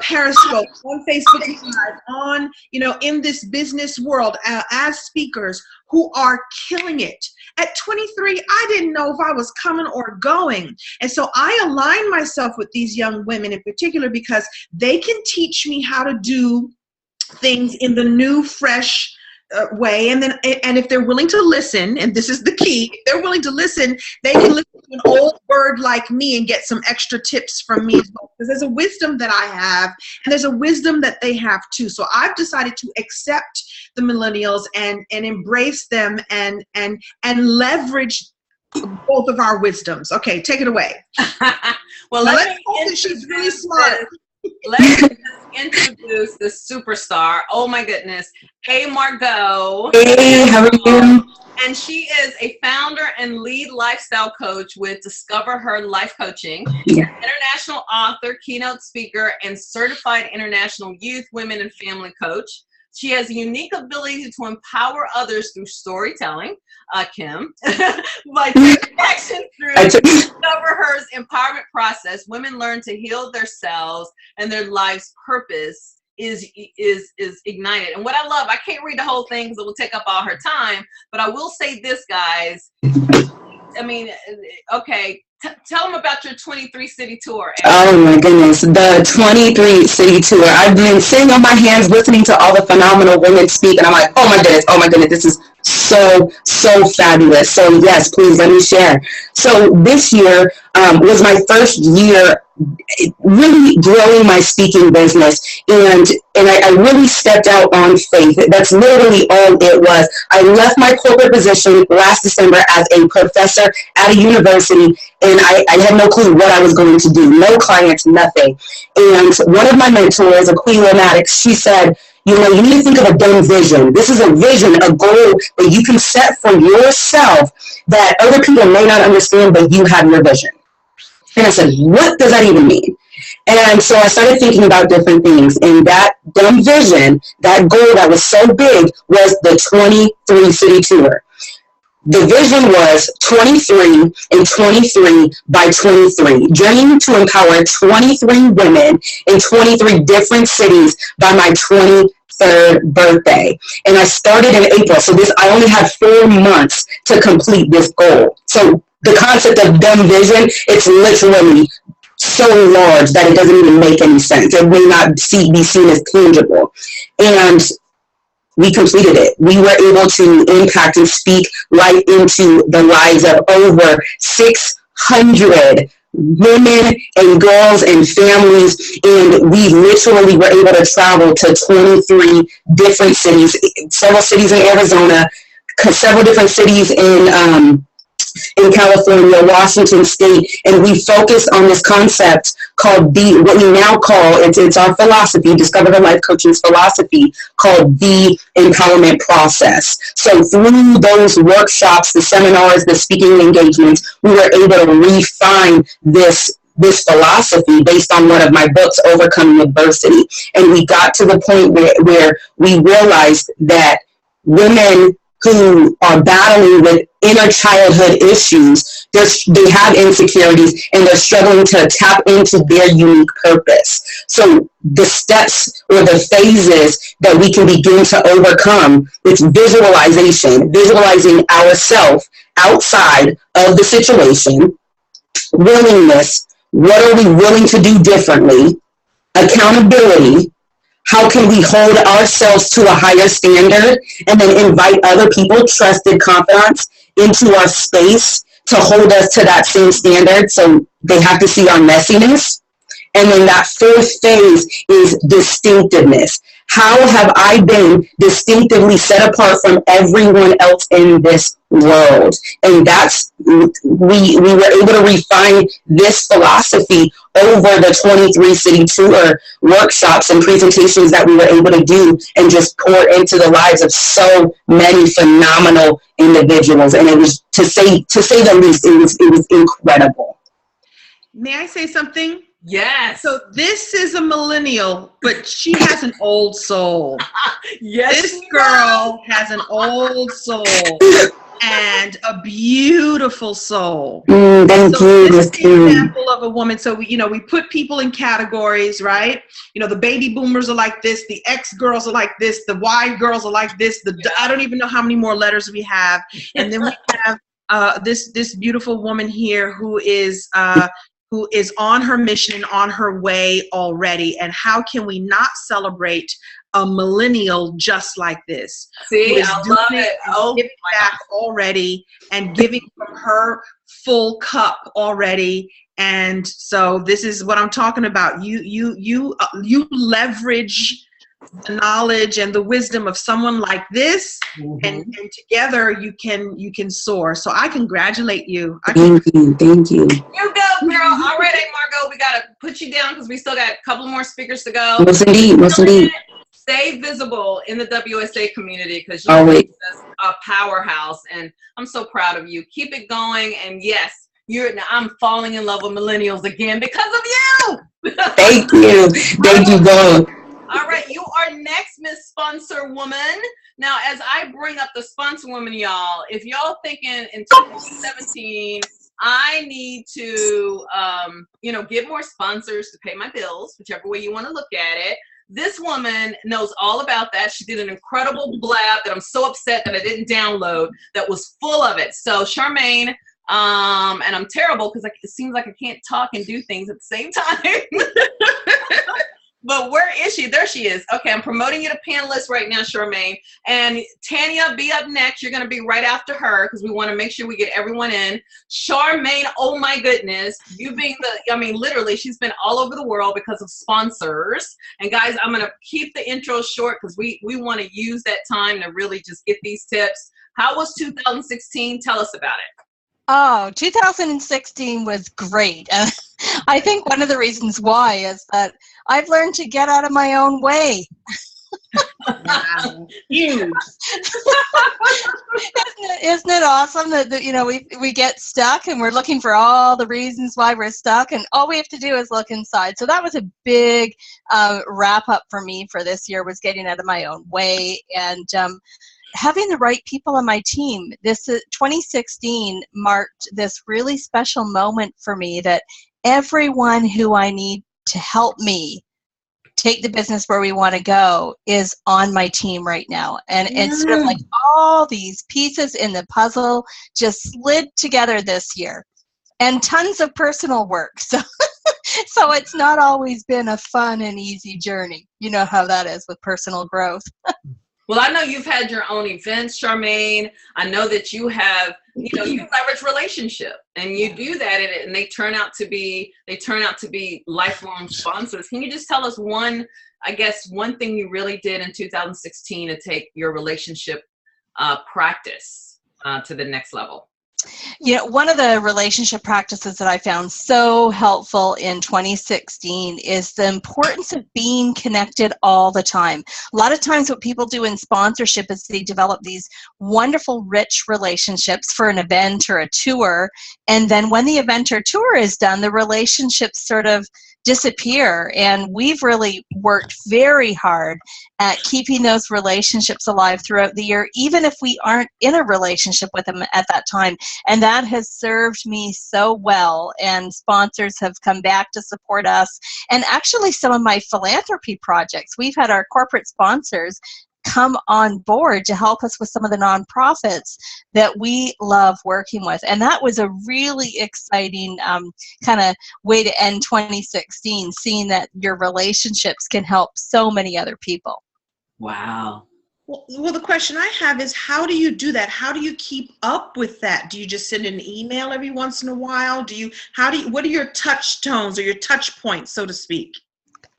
Periscope, on Facebook Live, on, in this business world as speakers who are killing it. At 23, I didn't know if I was coming or going. And so I align myself with these young women in particular because they can teach me how to do things in the new, fresh way. And if they're willing to listen, and this is the key, if they're willing to listen, they can listen to an old bird like me and get some extra tips from me as well. Because there's a wisdom that I have, and there's a wisdom that they have too. So I've decided to accept the millennials and embrace them and leverage both of our wisdoms. Okay, take it away. Well, let's hope that she's really smart. Let's just introduce the superstar. Oh my goodness. Hey, Margot. Hey, how are you? And she is a founder and lead lifestyle coach with Discover Her Life Coaching, international author, keynote speaker, and certified international youth, women, and family coach. She has a unique ability to empower others through storytelling, Kim, by taking action through Discover Her's empowerment process. Women learn to heal themselves, and their life's purpose is ignited. And what I love, I can't read the whole thing because it will take up all her time, but I will say this, guys. I mean, okay. Tell them about your 23-city tour. Oh my goodness, the 23-city tour. I've been sitting on my hands listening to all the phenomenal women speak, and I'm like, oh my goodness, this is so fabulous. So yes, please let me share. So this year was my first year really growing my speaking business, and I really stepped out on faith. That's literally all it was. I left my corporate position last December as a professor at a university, and I had no clue what I was going to do. No clients, nothing. And one of my mentors, a Queen Lomatic, she said, you need to think of a dumb vision. This is a vision, a goal that you can set for yourself that other people may not understand, but you have your vision. And I said, what does that even mean? And so I started thinking about different things. And that dumb vision, that goal that was so big, was the 23-city tour. The vision was 23 and 23 by 23, journeying to empower 23 women in 23 different cities by my 23rd birthday. And I started in April, so I only had 4 months to complete this goal. So the concept of dumb vision, it's literally so large that it doesn't even make any sense. It may not be seen as tangible. And we completed it. We were able to impact and speak right into the lives of over 600 women and girls and families, and we literally were able to travel to 23 different cities, several cities in Arizona, several different cities in California, Washington State, and we focused on this concept called what we now call, it's our philosophy, Discover Her Life Coaching's philosophy, called the empowerment process. So through those workshops, the seminars, the speaking engagements, we were able to refine this philosophy based on one of my books, Overcoming Adversity. And we got to the point where we realized that women who are battling with inner childhood issues, they have insecurities, and they're struggling to tap into their unique purpose. So the steps or the phases that we can begin to overcome, it's visualizing ourselves outside of the situation, willingness, what are we willing to do differently, accountability, how can we hold ourselves to a higher standard, and then invite other people, trusted confidants, into our space to hold us to that same standard. So they have to see our messiness. And then that fourth phase is distinctiveness. How have I been distinctively set apart from everyone else in this world? And we were able to refine this philosophy over the 23 city tour workshops and presentations that we were able to do and just pour into the lives of so many phenomenal individuals. And it was, to say the least, it was incredible. May I say something? Yes. So this is a millennial, but she has an old soul. Yes. This girl has an old soul and a beautiful soul. Thank you. This is an example of a woman. So we put people in categories, right? The baby boomers are like this, the X girls are like this, the Y girls are like this, I don't even know how many more letters we have. And then we have this beautiful woman here who is on her mission, on her way already. And how can we not celebrate a millennial just like this? See, I love it. Giving back already and giving from her full cup already. And so this is what I'm talking about. You leverage the knowledge and the wisdom of someone like this, and together you can soar. So I congratulate you. Thank you. You go, girl. All right, Margot, we gotta put you down because we still got a couple more speakers to go. Most indeed. Stay visible in the WSA community because you're a powerhouse, and I'm so proud of you. Keep it going, and yes, I'm falling in love with millennials again because of you. Thank you both. All right, you are next, Miss Sponsor Woman. Now, as I bring up the Sponsor Woman, y'all, if y'all thinking in 2017, I need to, get more sponsors to pay my bills, whichever way you want to look at it. This woman knows all about that. She did an incredible blab that I'm so upset that I didn't download that was full of it. So, Charmaine, and I'm terrible because it seems like I can't talk and do things at the same time. But where is she? There she is. Okay, I'm promoting you to panelist right now, Charmaine. And Tanya, be up next. You're going to be right after her because we want to make sure we get everyone in. Charmaine, oh my goodness. You being literally, she's been all over the world because of sponsors. And guys, I'm going to keep the intro short because we want to use that time to really just get these tips. How was 2016? Tell us about it. Oh, 2016 was great. I think one of the reasons why is that I've learned to get out of my own way. Wow. Huge. Isn't it awesome that we get stuck and we're looking for all the reasons why we're stuck, and all we have to do is look inside. So that was a big wrap up for me for this year, was getting out of my own way and having the right people on my team. This 2016 marked this really special moment for me that everyone who I need to help me take the business where we want to go is on my team right now. And it's sort of like all these pieces in the puzzle just slid together this year, and tons of personal work. So it's not always been a fun and easy journey. You know how that is with personal growth. Well, I know you've had your own events, Charmaine. I know that you have, you leverage relationship, and you do that, and they turn out to be lifelong sponsors. Can you just tell us one thing you really did in 2016 to take your relationship practice to the next level? One of the relationship practices that I found so helpful in 2016 is the importance of being connected all the time. A lot of times what people do in sponsorship is they develop these wonderful, rich relationships for an event or a tour, and then when the event or tour is done, the relationships sort of disappear. And we've really worked very hard at keeping those relationships alive throughout the year, even if we aren't in a relationship with them at that time. And that has served me so well. And sponsors have come back to support us. And actually some of my philanthropy projects, we've had our corporate sponsors come on board to help us with some of the nonprofits that we love working with. And that was a really exciting kind of way to end 2016, seeing that your relationships can help so many other people. Wow. Well, the question I have is, how do you do that? How do you keep up with that? Do you just send an email every once in a while? What are your touch tones or your touch points, so to speak?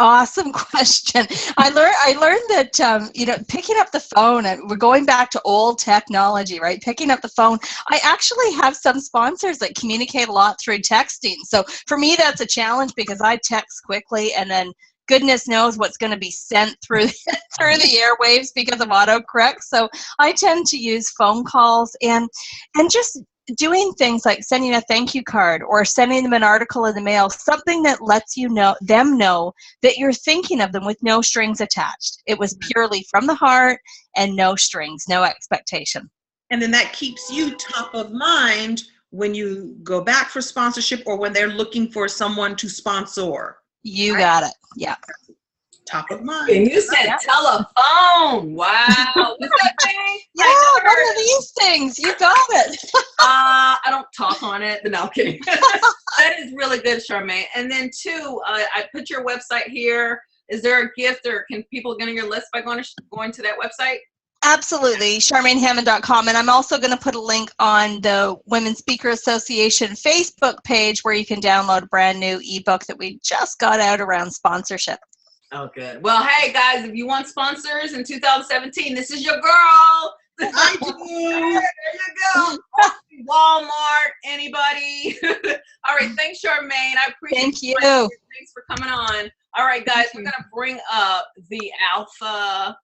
Awesome question. I learned that picking up the phone, and we're going back to old technology, right? Picking up the phone. I actually have some sponsors that communicate a lot through texting. So for me, that's a challenge because I text quickly, and then goodness knows what's going to be sent through the airwaves because of autocorrect. So I tend to use phone calls and just doing things like sending a thank you card or sending them an article in the mail, something that lets them know that you're thinking of them with no strings attached. It was purely from the heart and no strings, no expectation. And then that keeps you top of mind when you go back for sponsorship or when they're looking for someone to sponsor. You got it. Yeah. Top of mind. And you said telephone. Wow. What's that thing? Yeah, one of these things. You got it. I don't talk on it, but no, I'm kidding. That is really good, Charmaine. And then two, I put your website here. Is there a gift, or can people get on your list by going to that website? Absolutely, CharmaineHammond.com. And I'm also going to put a link on the Women Speaker Association Facebook page where you can download a brand new ebook that we just got out around sponsorship. Oh, good. Well, hey, guys, if you want sponsors in 2017, this is your girl. I do. There you go. Walmart, anybody. All right, thanks, Charmaine. I appreciate Thank you. Thanks for coming on. All right, guys, we're going to bring up the alpha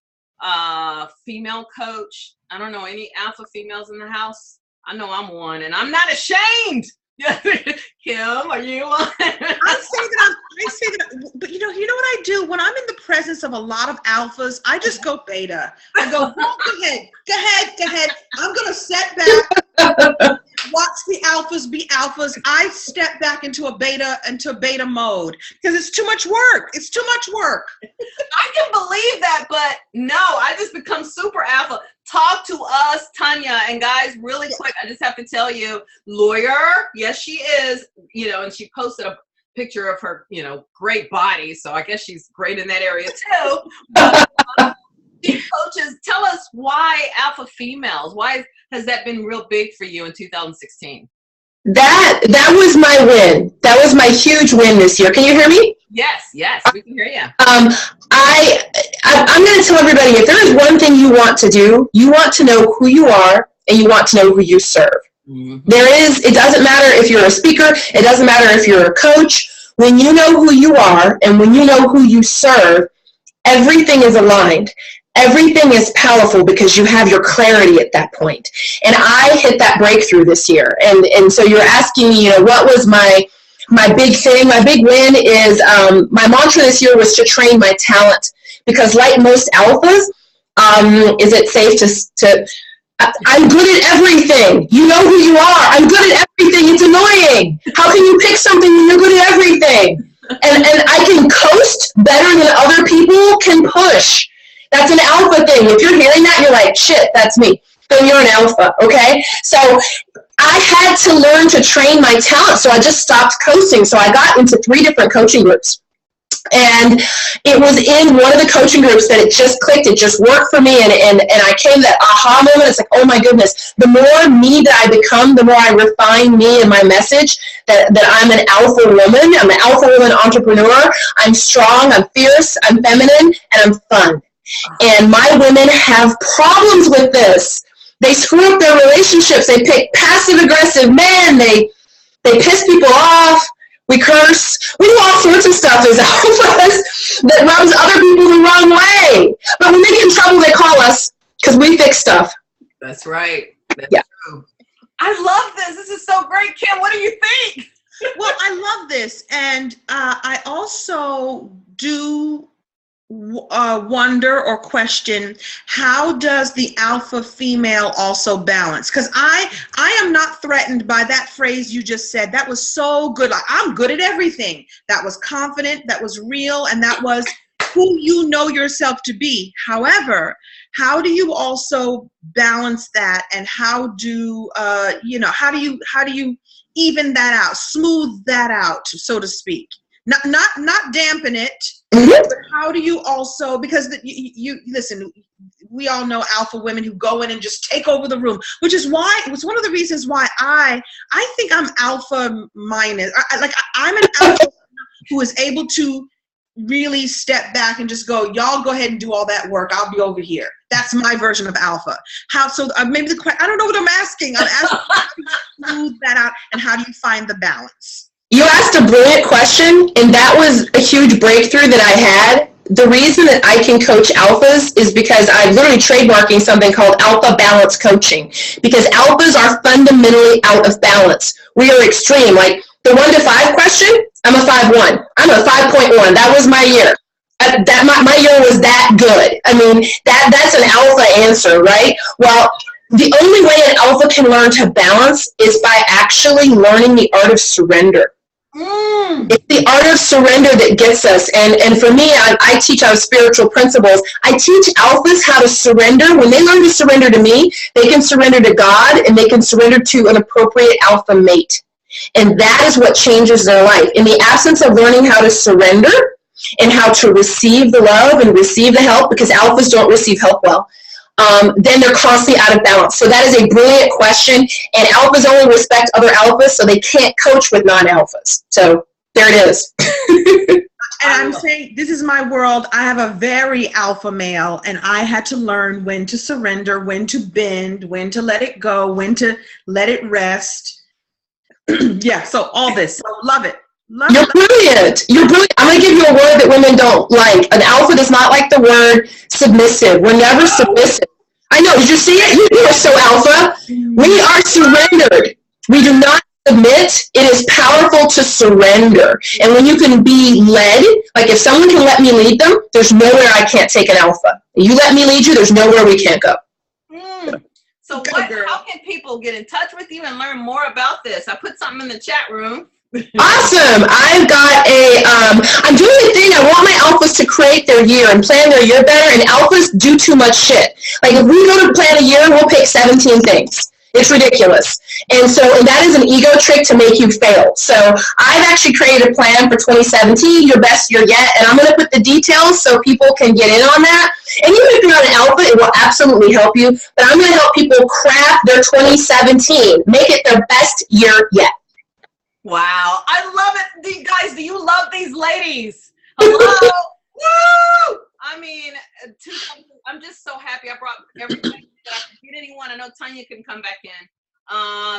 female coach. I don't know any alpha females in the house. I know I'm one, and I'm not ashamed. Kim, are you one? I say that, but you know what I do when I'm in the presence of a lot of alphas? I just go beta. I go, go ahead. I'm gonna set back, watch the alphas be alphas. I step back into beta mode because it's too much work. It's too much work. I can believe that, but no, I just become super alpha. Talk to us, Tanya. And guys, really quick, I just have to tell you, lawyer, yes, she is, and she posted a picture of her, great body. So I guess she's great in that area too. But, coaches, tell us why alpha females? Why has that been real big for you in 2016? That was my win. That was my huge win this year. Can you hear me? Yes, we can hear you. I'm going to tell everybody, if there is one thing you want to do, you want to know who you are and you want to know who you serve. Mm-hmm. It doesn't matter if you're a speaker, it doesn't matter if you're a coach. When you know who you are and when you know who you serve, everything is aligned. Everything is powerful because you have your clarity at that point. And I hit that breakthrough this year. And so you're asking me, what was my big thing? My big win is my mantra this year was to train my talent. Because like most alphas, is it safe to I'm good at everything. You know who you are. I'm good at everything. It's annoying. How can you pick something when you're good at everything? And I can coast better than other people can push. That's an alpha thing. If you're hearing that, you're like, shit, that's me. Then you're an alpha, okay? So I had to learn to train my talent, so I just stopped coasting. So I got into 3 different coaching groups. And it was in one of the coaching groups that it just clicked. It just worked for me. And I came to that aha moment. It's like, oh my goodness, the more me that I become, the more I refine me and my message that I'm an alpha woman. I'm an alpha woman entrepreneur. I'm strong. I'm fierce. I'm feminine. And I'm fun. And my women have problems with this. They screw up their relationships. They pick passive-aggressive men. They piss people off. We curse. We do all sorts of stuff as alphas that rubs other people the wrong way. But when they get in trouble, they call us because we fix stuff. That's right. That's true. I love this. This is so great, Kim. What do you think? Well, I love this. And I also do wonder or question, how does the alpha female also balance? Because I am not threatened by that phrase you just said. That was so good. Like, I'm good at everything. That was confident, that was real, and that was who you know yourself to be. However, how do you also balance that, and how do you even that out, smooth that out, so to speak? Not dampen it. But how do you also, because you listen, we all know alpha women who go in and just take over the room, which is why it was one of the reasons why I think I'm alpha minus. I'm an alpha who is able to really step back and just go, y'all go ahead and do all that work. I'll be over here. That's my version of alpha. How, so maybe I don't know what I'm asking. I'm asking how do you smooth that out and how do you find the balance? You asked a brilliant question, and that was a huge breakthrough that I had. The reason that I can coach alphas is because I'm literally trademarking something called alpha balance coaching, because alphas are fundamentally out of balance. We are extreme. Like the 1 to 5 question, I'm a 5-1. I'm a 5.1. That was my year. My year was that good. I mean, that's an alpha answer, right? Well, the only way an alpha can learn to balance is by actually learning the art of surrender. It's the art of surrender that gets us. And for me, I teach out of spiritual principles. I teach alphas how to surrender. When they learn to surrender to me, they can surrender to God, and they can surrender to an appropriate alpha mate. And that is what changes their life. In the absence of learning how to surrender and how to receive the love and receive the help, because alphas don't receive help well, then they're constantly out of balance. So that is a brilliant question, and alphas only respect other alphas, so they can't coach with non-alphas. So there it is. And I'm saying, this is my world. I have a very alpha male, and I had to learn when to surrender, when to bend, when to let it go, when to let it rest. Yeah, so all this. So love it. You're brilliant. You're brilliant. I'm going to give you a word that women don't like. An alpha does not like the word submissive. We're never submissive. I know. Did you see it? You are so alpha. We are surrendered. We do not submit. It is powerful to surrender. And when you can be led, like if someone can let me lead them, there's nowhere I can't take an alpha. You let me lead you, there's nowhere we can't go. So how can people get in touch with you and learn more about this? I put something in the chat room. Awesome. I've got I'm doing a thing. I want my alphas to create their year and plan their year better, and alphas do too much shit. Like if we go to plan a year, we'll pick 17 things. It's ridiculous. And that is an ego trick to make you fail. So I've actually created a plan for 2017, your best year yet, and I'm going to put the details so people can get in on that. And even if you're not an alpha, it will absolutely help you. But I'm going to help people craft their 2017, make it their best year yet. Wow. I love it. Guys, do you love these ladies? Hello? Woo! I mean, I'm just so happy I brought everything. Did I forget anyone? I know Tanya can come back in.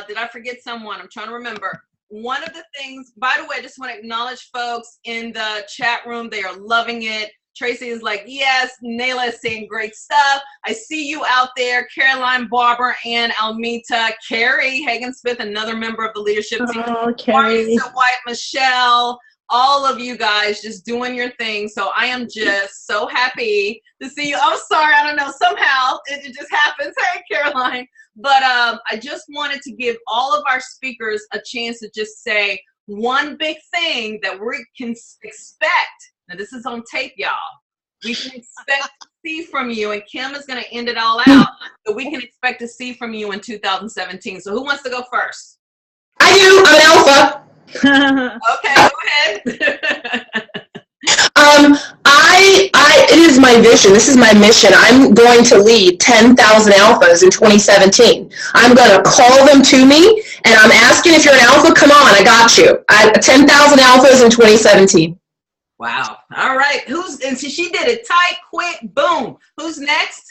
Did I forget someone? I'm trying to remember. One of the things, by the way, I just want to acknowledge folks in the chat room. They are loving it. Tracy is like, yes. Nayla is saying great stuff. I see you out there. Caroline Barber and Almita. Carrie Hagen-Smith, another member of the leadership team. Oh, Carrie. Marisa White, Michelle. All of you guys just doing your thing. So I am just so happy to see you. I'm sorry, I don't know. Somehow it just happens. Hey, Caroline. But I just wanted to give all of our speakers a chance to just say one big thing that we can expect. Now, this is on tape, y'all. We can expect to see from you, and Kim is going to end it all out, but we can expect to see from you in 2017. So who wants to go first? I do. I'm an alpha. Okay, go ahead. It is my vision. This is my mission. I'm going to lead 10,000 alphas in 2017. I'm going to call them to me, and I'm asking if you're an alpha, come on, I got you. 10,000 alphas in 2017. Wow. All right. And so she did it tight, quick, boom. Who's next?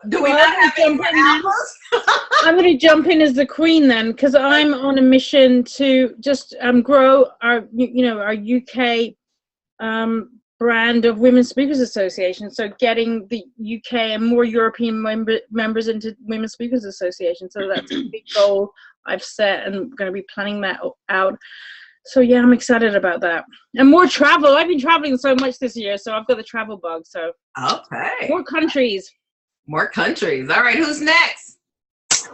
Do we not have any more alphas? I'm going to jump in as the queen then, because I'm on a mission to just grow our UK brand of Women Speakers Association. So getting the UK and more European members into Women Speakers Association. So that's a big goal I've set, and I'm going to be planning that out. So yeah, I'm excited about that. And more travel. I've been traveling so much this year, so I've got the travel bug. So okay. More countries. More countries. All right, who's next?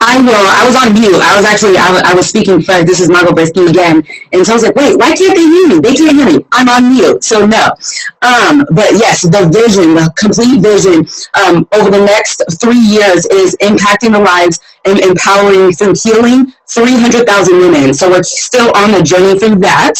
I was on mute. I was speaking French. This is Margot Brisky again. And so I was like, wait, why can't they hear me? They can't hear me. I'm on mute. So no. But yes, the vision, the complete vision over the next 3 years is impacting the lives and empowering through healing 300,000 women. So we're still on the journey through that,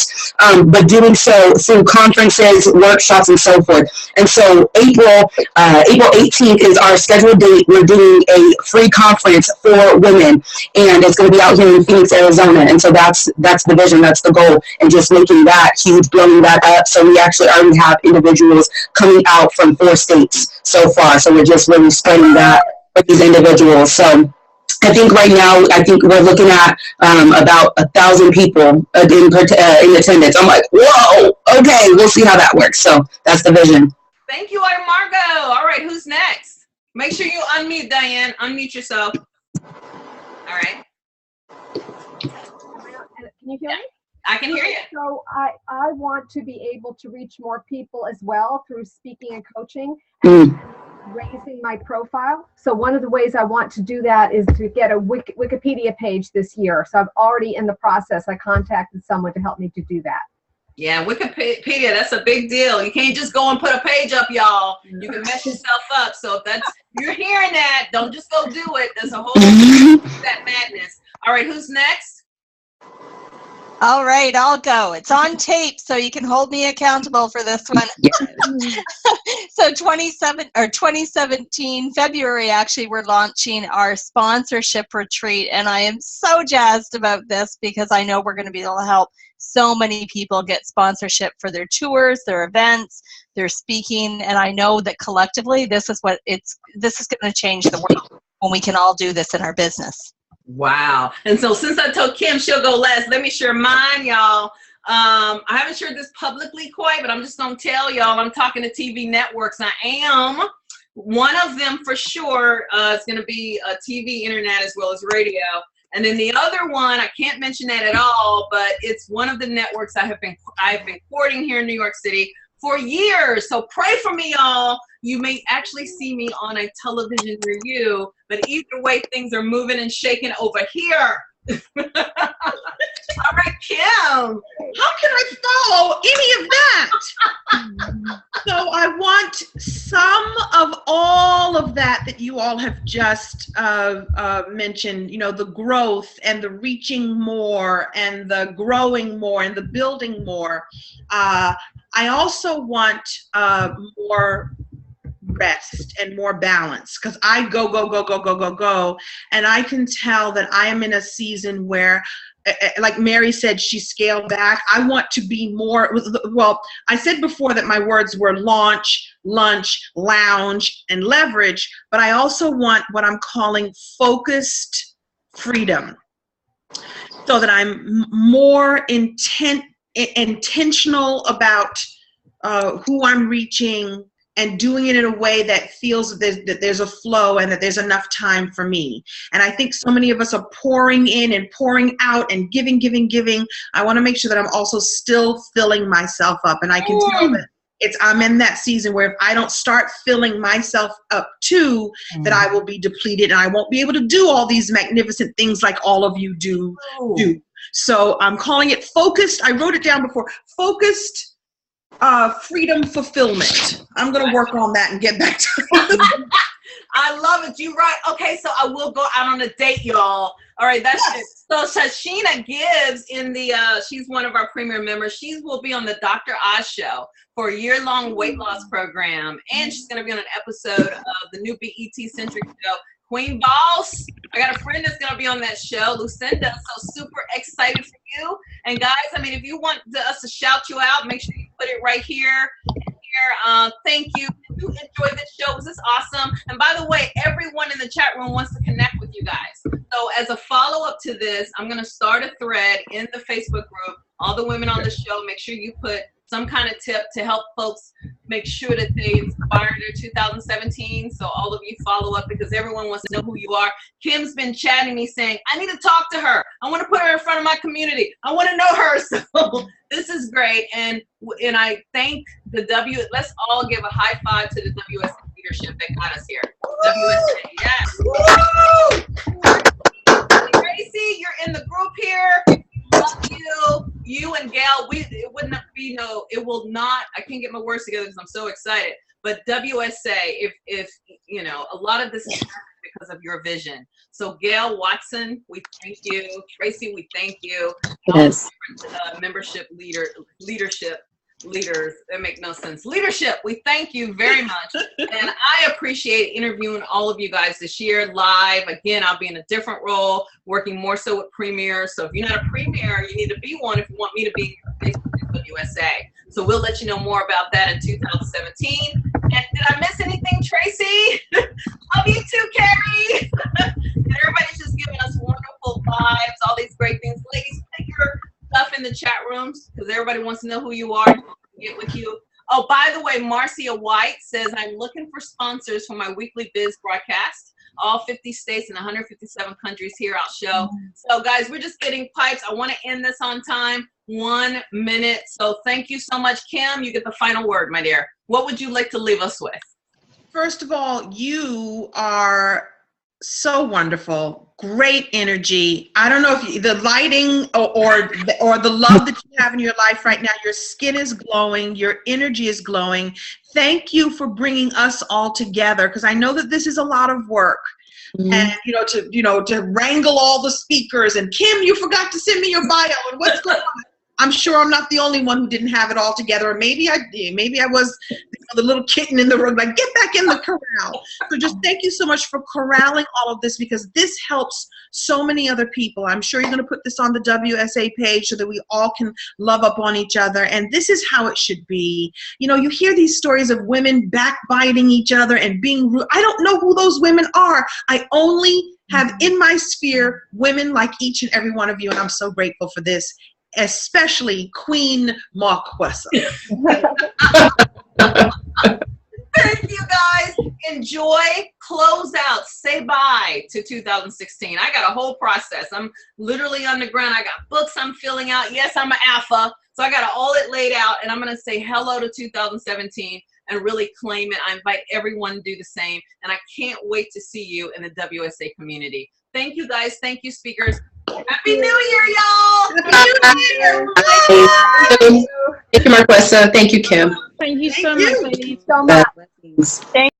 but doing so through conferences, workshops, and so forth. And so April 18th is our scheduled date. We're doing a free conference for women, and it's going to be out here in Phoenix, Arizona. And so that's the vision, that's the goal, and just making that huge, blowing that up. So we actually already have individuals coming out from 4 states so far. So we're just really spreading that with these individuals. So I think right now, we're looking at about 1,000 people in attendance. I'm like, whoa, okay, we'll see how that works. So that's the vision. Thank you, Margot. All right, who's next? Make sure you unmute, Diane. Unmute yourself. All right. Can you hear me? I can hear you. So I want to be able to reach more people as well through speaking and coaching and raising my profile. So one of the ways I want to do that is to get a Wikipedia page this year. So I'm already in the process. I contacted someone to help me to do that. Yeah, Wikipedia, that's a big deal. You can't just go and put a page up, y'all. You can mess yourself up. So if you're hearing that, don't just go do it. There's a whole that madness. All right, who's next? All right, I'll go. It's on tape, so you can hold me accountable for this one. So 2017, February, actually, we're launching our sponsorship retreat, and I am so jazzed about this because I know we're going to be able to help so many people get sponsorship for their tours, their events, their speaking, and I know that collectively this is going to change the world when we can all do this in our business. Wow. And so since I told Kim she'll go last, let me share mine, y'all. I haven't shared this publicly quite, but I'm just going to tell y'all I'm talking to TV networks. I am. One of them for sure is going to be TV, internet, as well as radio. And then the other one, I can't mention that at all, but it's one of the networks I've been courting here in New York City for years. So pray for me, y'all. You may actually see me on a television review, but either way, things are moving and shaking over here. All right, Kim. How can I follow any of that? So I want some of all of that you all have just mentioned, the growth and the reaching more and the growing more and the building more. I also want more rest and more balance, because I go, and I can tell that I am in a season where, like Mary said, she scaled back. I want to be more, well, I said before that my words were launch, lunch, lounge, and leverage, but I also want what I'm calling focused freedom, so that I'm more intentional about who I'm reaching, and doing it in a way that feels that there's a flow and that there's enough time for me. And I think so many of us are pouring in and pouring out and giving. I want to make sure that I'm also still filling myself up. And I can tell that I'm in that season where if I don't start filling myself up too, that I will be depleted and I won't be able to do all these magnificent things like all of you do. So I'm calling it focused. I wrote it down before. Focused freedom fulfillment. I'm going to work on that and get back to it. I love it. You're right. Okay, so I will go out on a date, y'all. All right, that's it. So Shashina Gibbs she's one of our premier members. She will be on the Dr. Oz show for a year-long weight loss program. And she's going to be on an episode of the new BET-centric show, Queen Boss. I got a friend that's going to be on that show, Lucinda. So super excited for you. And guys, if you want us to shout you out, make sure you put it right here. Thank you. Did you enjoy this show? Was this awesome? And by the way, everyone in the chat room wants to connect with you guys. So as a follow-up to this, I'm going to start a thread in the Facebook group. All the women on the show, make sure you put some kind of tip to help folks make sure that they inspire their 2017. So all of you follow up, because everyone wants to know who you are. Kim's been chatting me saying, I need to talk to her. I want to put her in front of my community. I want to know her. So this is great. And I thank let's all give a high five to the WSA leadership that got us here. WSA, yes. Tracy, you're in the group here. Love you and Gail. It will not, I can't get my words together because I'm so excited. But WSA, if a lot of this is because of your vision. So Gail Watson, we thank you. Tracy, we thank you. Yes. Membership leaders, that make no sense. Leadership, we thank you very much. And I appreciate interviewing all of you guys this year live. Again, I'll be in a different role, working more so with premiers. So if you're not a premier, you need to be one if you want me to be USA. So we'll let you know more about that in 2017. And did I miss anything, Tracy? Love you too, Carrie. And everybody's just giving us wonderful vibes, all these great things. Ladies, put your stuff in the chat rooms because everybody wants to know who you are. Get with you. Oh, by the way, Marcia White says, I'm looking for sponsors for my weekly biz broadcast. All 50 states and 157 countries here, I'll show. So guys, we're just getting pipes. I want to end this on time. 1 minute. So thank you so much. Kim, you get the final word, my dear. What would you like to leave us with? First of all, you are so wonderful. Great energy. I don't know if the lighting or the love that you have in your life right now, your skin is glowing, your energy is glowing. Thank you for bringing us all together, because I know that this is a lot of work. And to wrangle all the speakers, and Kim, you forgot to send me your bio, and what's going on? I'm sure I'm not the only one who didn't have it all together. Or maybe I did. Maybe I was the little kitten in the room, like, get back in the corral. So just thank you so much for corralling all of this, because this helps so many other people. I'm sure you're going to put this on the WSA page so that we all can love up on each other. And this is how it should be. You know, you hear these stories of women backbiting each other and being rude. I don't know who those women are. I only have in my sphere women like each and every one of you. And I'm so grateful for this. Especially Queen Marquesa. Thank you guys. Enjoy. Close out. Say bye to 2016. I got a whole process. I'm literally on the ground. I got books I'm filling out. Yes, I'm an alpha. So I got all it laid out, and I'm going to say hello to 2017 and really claim it. I invite everyone to do the same, and I can't wait to see you in the WSA community. Thank you guys. Thank you, speakers. Happy New Year, y'all! Happy New Year! Thank you, Marquesa. Thank you, Kim. Thank you so much, ladies. So much. Thank